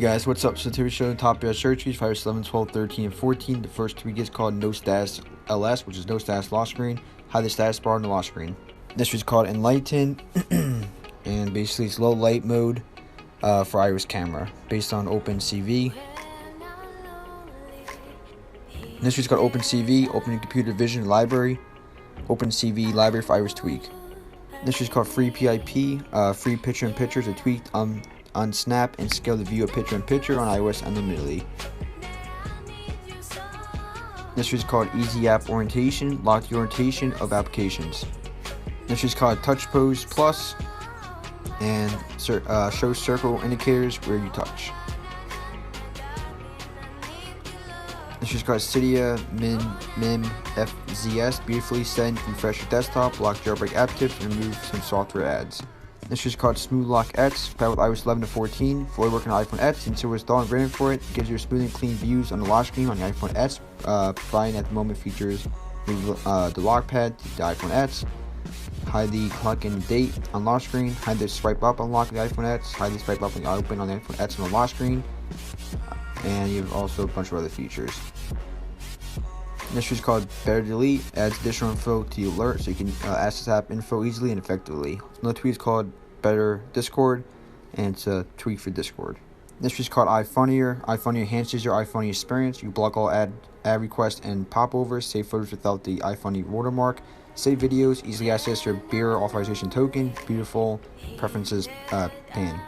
guys, what's up? So today we're showing top iOS search keys for iOS 11, 12, 13, and 14. The first tweak is called No Status LS, which is No Status Lock Screen. Hide the status bar on the lock screen. This is called Enlighten, and basically it's low light mode for iOS camera, based on OpenCV. This is called OpenCV, Open Computer Vision Library. OpenCV Library for iOS tweak. This is called Free PIP, Free Picture-in-Picture is a tweak on Snap and scale the view of picture-in-picture on iOS unlimitedly. This is called Easy App Orientation, lock the orientation of applications. This is called Touch Pose Plus, and shows circle indicators where you touch. This is called Cydia Mim FZS, beautifully set and refresh your desktop, lock jailbreak app tips, and remove some software ads. This is called Smooth Lock X, compatible with iOS 11 to 14, fully working on iPhone X, and so installed and written for it. It gives you smooth and clean views on the lock screen on the iPhone X, providing at the moment features the lock pad to the iPhone X, hide the clock and date on lock screen, hide the swipe up unlock on the iPhone X, hide the swipe up and open on the iPhone X on the lock screen, and you have also a bunch of other features. This is called Better Delete, adds additional info to the alert so you can access app info easily and effectively. Another tweak is called Better Discord, and it's a tweak for Discord. This is called iFunnier. iFunnier enhances your iFunny experience. You block all ad requests and popovers, save photos without the iFunny watermark, save videos, easily access your bearer authorization token, beautiful preferences pane.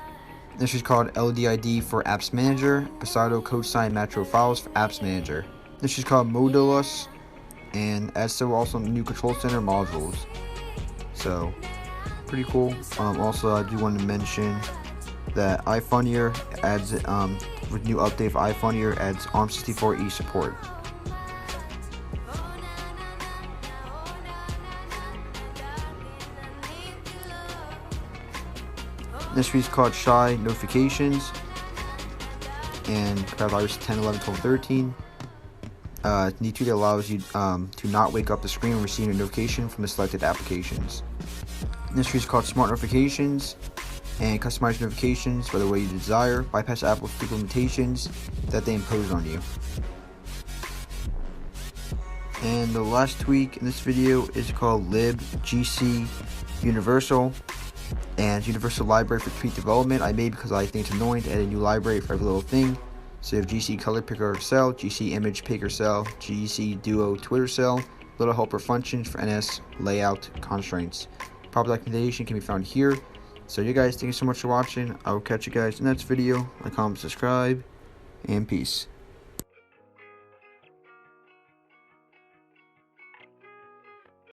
This is called LDID for Apps Manager, Pasado Cosign Macro Files for Apps Manager. This is called Modulus, and adds also new control center modules. So, pretty cool. Also, I do want to mention that iFunnier adds, with new update for iFunnier, adds ARM64E support. This is called Shy Notifications, and iOS 10, 11, 12, 13. The tweak allows you to not wake up the screen when receiving a notification from the selected applications. This is called Smart Notifications, and customize notifications by the way you desire. Bypass Apple's tweak limitations that they impose on you. And the last tweak in this video is called libgc Universal, and Universal Library for tweak development. I made because I think it's annoying to add a new library for every little thing. So you have GC Color Picker Cell, GC Image Picker Cell, GC Duo Twitter Cell, little helper functions for NS layout constraints. Proper documentation can be found here. So you guys, thank you so much for watching. I will catch you guys in the next video. Like, comment, subscribe, and peace.